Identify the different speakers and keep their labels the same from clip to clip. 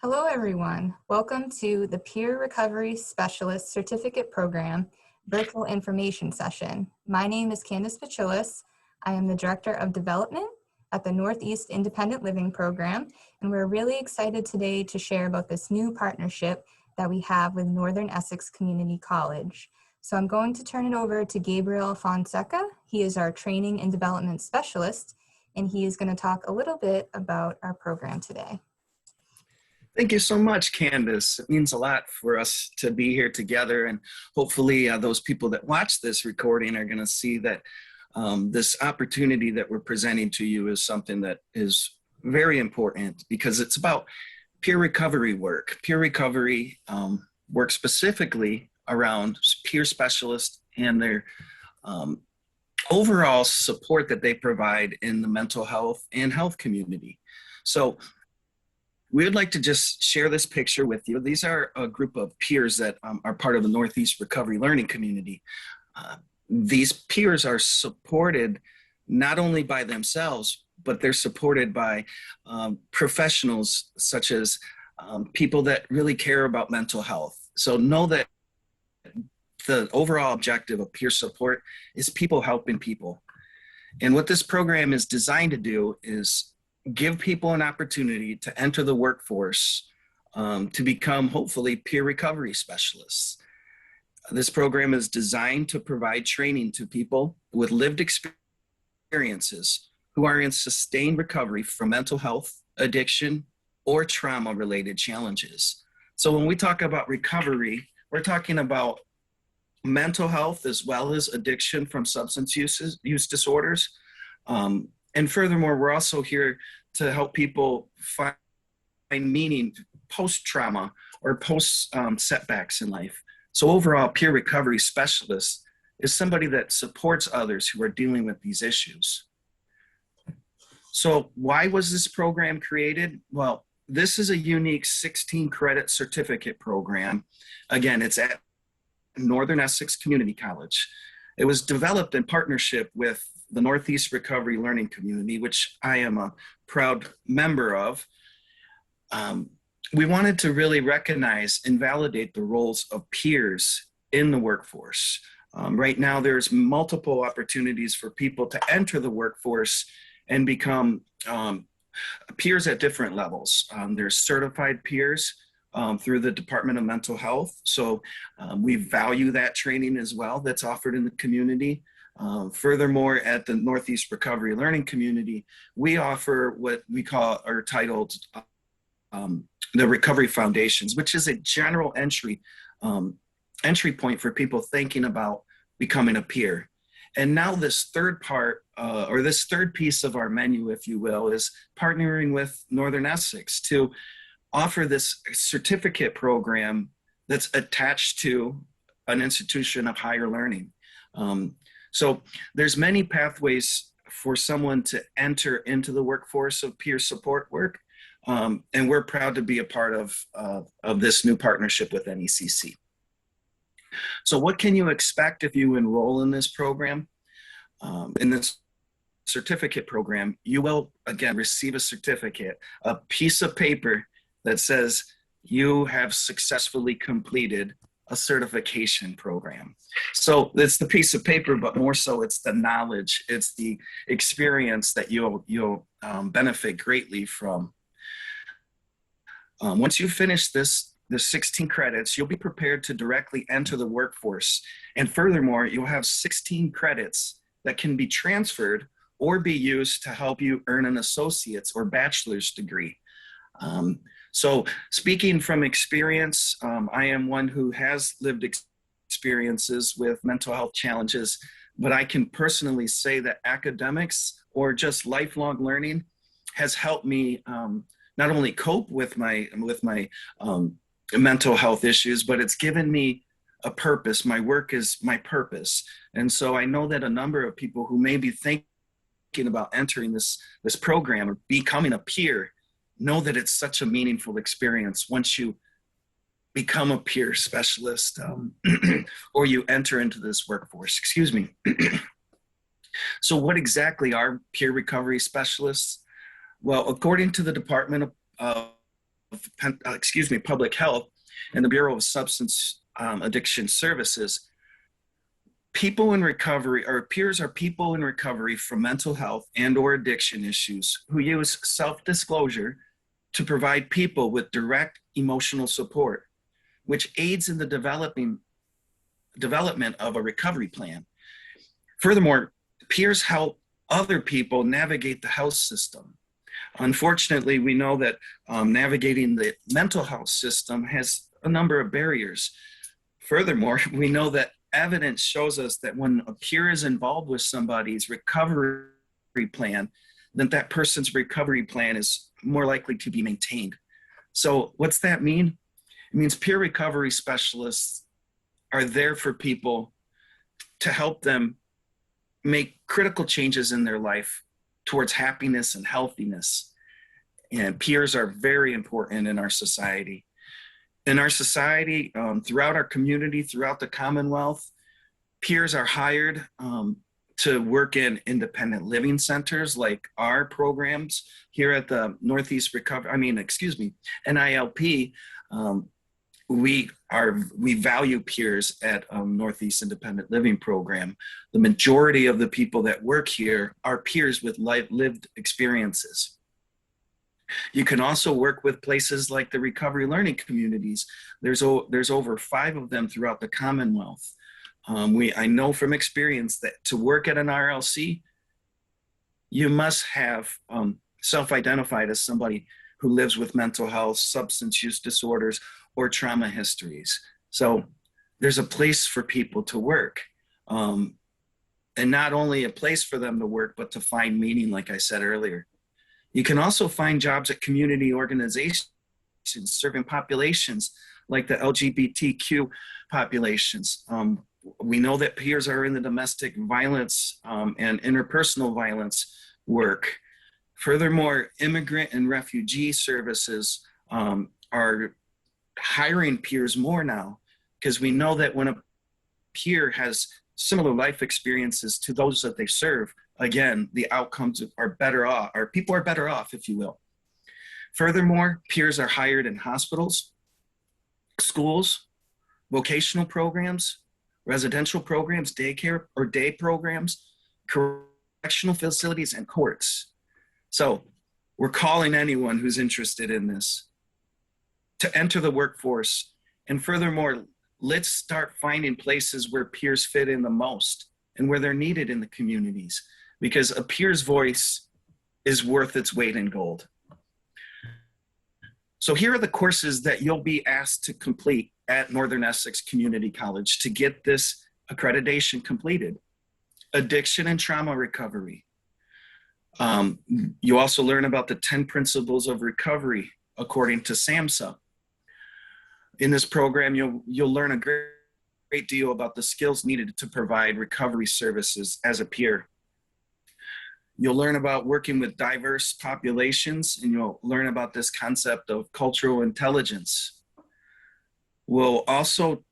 Speaker 1: Hello, everyone. Welcome to the Peer Recovery Specialist Certificate Program Virtual Information Session. My name is Candace Pachilis. I am the Director of Development at the Northeast Independent Living Program, and we're really excited today to share about this new partnership that we have with Northern Essex Community College. So I'm going to turn it over to Gabriel Fonseca. He is our Training and Development Specialist, and he is going to talk a little bit about our program today.
Speaker 2: Thank you so much, Candace. It means a lot for us to be here together, and hopefully those people that watch this recording are going to see that this opportunity that we're presenting to you is something that is very important because it's about peer recovery work. Peer recovery work specifically around peer specialists and their overall support that they provide in the mental health and health community. So we would like to just share this picture with you. These are a group of peers that are part of the Northeast Recovery Learning Community. These peers are supported not only by themselves, but they're supported by professionals such as people that really care about mental health. So know that the overall objective of peer support is people helping people. And what this program is designed to do is give people an opportunity to enter the workforce to become, hopefully, peer recovery specialists. This program is designed to provide training to people with lived experiences who are in sustained recovery from mental health, addiction, or trauma-related challenges. So when we talk about recovery, we're talking about mental health as well as addiction from substance use disorders. And furthermore, we're also here to help people find meaning post-trauma or post-setbacks in life. So overall, peer recovery specialist is somebody that supports others who are dealing with these issues. So why was this program created? Well, this is a unique 16-credit certificate program. Again, it's at Northern Essex Community College. It was developed in partnership with the Northeast Recovery Learning Community, which I am a proud member of. We wanted to really recognize and validate the roles of peers in the workforce. Right now, there's multiple opportunities for people to enter the workforce and become peers at different levels. There's certified peers through the Department of Mental Health. So we value that training as well that's offered in the community. Furthermore, at the Northeast Recovery Learning Community, we offer what we call or titled the Recovery Foundations, which is a general entry point for people thinking about becoming a peer. And now this third part, or this third piece of our menu, if you will, is partnering with Northern Essex to offer this certificate program that's attached to an institution of higher learning. So there's many pathways for someone to enter into the workforce of peer support work. And we're proud to be a part of this new partnership with NECC. So what can you expect if you enroll in this program? In this certificate program, you will, again, receive a certificate, a piece of paper that says you have successfully completed a certification program. So it's the piece of paper, but more so it's the knowledge, it's the experience that you'll benefit greatly from. Once you finish the 16 credits, you'll be prepared to directly enter the workforce. And furthermore, you'll have 16 credits that can be transferred or be used to help you earn an associate's or bachelor's degree. So speaking from experience, I am one who has lived experiences with mental health challenges, but I can personally say that academics or just lifelong learning has helped me not only cope with my mental health issues, but it's given me a purpose. My work is my purpose. And so I know that a number of people who may be thinking about entering this program or becoming a peer know that it's such a meaningful experience once you become a peer specialist or you enter into this workforce. Excuse me. So what exactly are peer recovery specialists? Well, according to the Department of Public Health and the Bureau of Substance Addiction Services, people in recovery, or peers are people in recovery from mental health and or addiction issues who use self-disclosure to provide people with direct emotional support, which aids in the development of a recovery plan. Furthermore, peers help other people navigate the health system. Unfortunately, we know that navigating the mental health system has a number of barriers. Furthermore, we know that evidence shows us that when a peer is involved with somebody's recovery plan, then that person's recovery plan is more likely to be maintained. So what's that mean? It means peer recovery specialists are there for people to help them make critical changes in their life towards happiness and healthiness. And peers are very important in our society. In our society, throughout our community, throughout the Commonwealth, peers are hired to work in independent living centers like our programs here at the Northeast NILP. We value peers at Northeast Independent Living Program. The majority of the people that work here are peers with lived experiences. You can also work with places like the recovery learning communities. There's over 5 of them throughout the Commonwealth. I know from experience that to work at an RLC, you must have self-identified as somebody who lives with mental health, substance use disorders, or trauma histories. So there's a place for people to work. And not only a place for them to work, but to find meaning, like I said earlier. You can also find jobs at community organizations serving populations like the LGBTQ populations. We know that peers are in the domestic violence and interpersonal violence work. Furthermore, immigrant and refugee services are hiring peers more now, because we know that when a peer has similar life experiences to those that they serve, again, the outcomes are better off, or people are better off, if you will. Furthermore, peers are hired in hospitals, schools, vocational programs, residential programs, daycare or day programs, correctional facilities, and courts. So we're calling anyone who's interested in this to enter the workforce. And furthermore, let's start finding places where peers fit in the most and where they're needed in the communities, because a peer's voice is worth its weight in gold. So here are the courses that you'll be asked to complete at Northern Essex Community College to get this accreditation completed. Addiction and trauma recovery. You also learn about the 10 principles of recovery according to SAMHSA. In this program, you'll learn a great deal about the skills needed to provide recovery services as a peer. You'll learn about working with diverse populations, and you'll learn about this concept of cultural intelligence. You also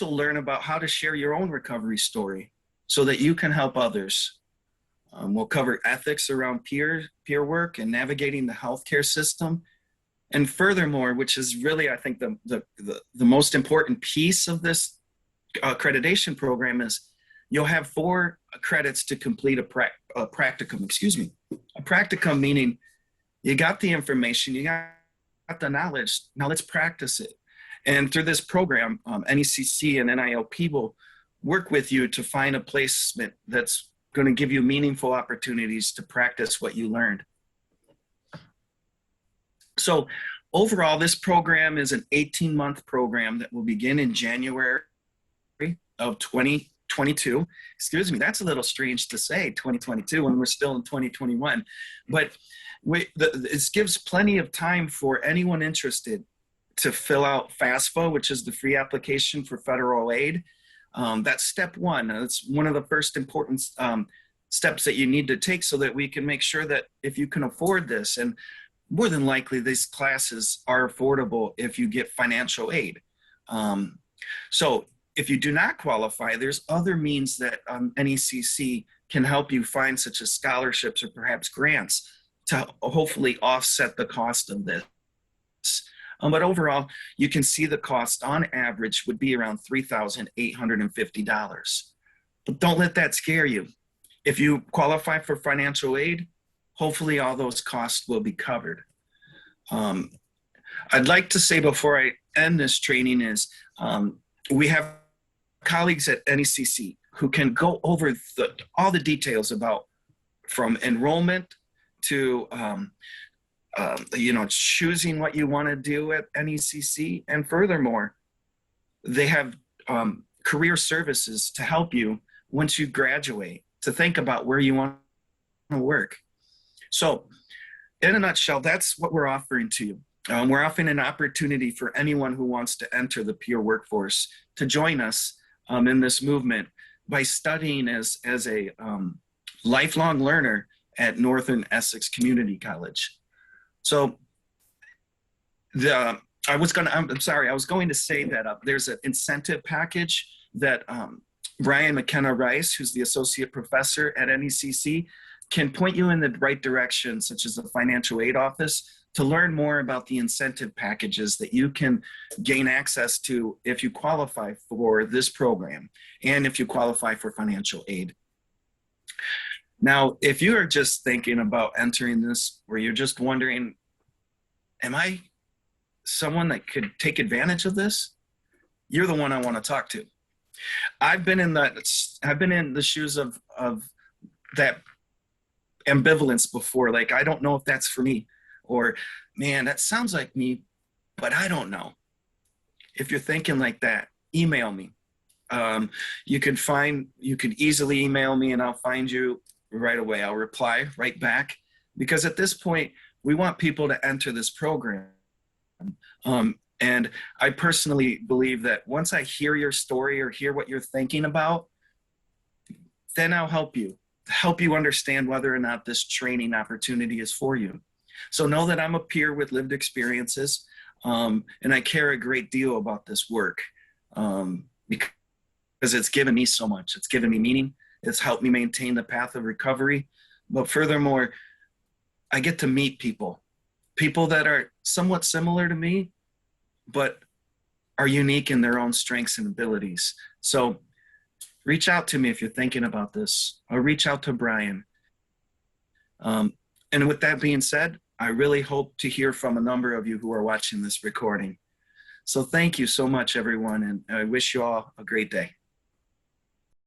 Speaker 2: learn about how to share your own recovery story so that you can help others. We'll cover ethics around peer work and navigating the healthcare system. And furthermore, which is really, I think, the most important piece of this accreditation program, is you'll have 4 credits to complete a practicum. A practicum meaning you got the information, you got the knowledge, now let's practice it. And through this program, NECC and NILP will work with you to find a placement that's going to give you meaningful opportunities to practice what you learned. So overall, this program is an 18-month program that will begin in January of 2022. Excuse me, that's a little strange to say, 2022, when we're still in 2021. But this gives plenty of time for anyone interested to fill out FAFSA, which is the free application for federal aid. That's step 1. It's one of the first important steps that you need to take so that we can make sure that if you can afford this, and more than likely these classes are affordable if you get financial aid. So if you do not qualify, there's other means that NECC can help you find, such as scholarships or perhaps grants, to hopefully offset the cost of this. But overall, you can see the cost on average would be around $3,850. But don't let that scare you. If you qualify for financial aid, hopefully all those costs will be covered. I'd like to say before I end this training is we have colleagues at NECC who can go over all the details about from enrollment to choosing what you want to do at NECC. And furthermore, they have career services to help you once you graduate to think about where you want to work. So in a nutshell, that's what we're offering to you. We're offering an opportunity for anyone who wants to enter the peer workforce to join us in this movement by studying as a lifelong learner at Northern Essex Community College. So I was going to say that there's an incentive package that Brian McKenna Rice, who's the associate professor at NECC, can point you in the right direction, such as the financial aid office, to learn more about the incentive packages that you can gain access to if you qualify for this program and if you qualify for financial aid. Now, if you are just thinking about entering this, or you're just wondering, am I someone that could take advantage of this? You're the one I want to talk to. I've been in the shoes of that ambivalence before. Like, I don't know if that's for me, or man, that sounds like me, but I don't know. If you're thinking like that, email me. You can easily email me and I'll find you right away. I'll reply right back, because at this point, we want people to enter this program. And I personally believe that once I hear your story or hear what you're thinking about, then I'll help you understand whether or not this training opportunity is for you. So know that I'm a peer with lived experiences, and I care a great deal about this work because it's given me so much. It's given me meaning. It's helped me maintain the path of recovery. But furthermore, I get to meet people that are somewhat similar to me, but are unique in their own strengths and abilities. So reach out to me if you're thinking about this, or reach out to Brian. And with that being said, I really hope to hear from a number of you who are watching this recording. So thank you so much, everyone, and I wish you all a great day.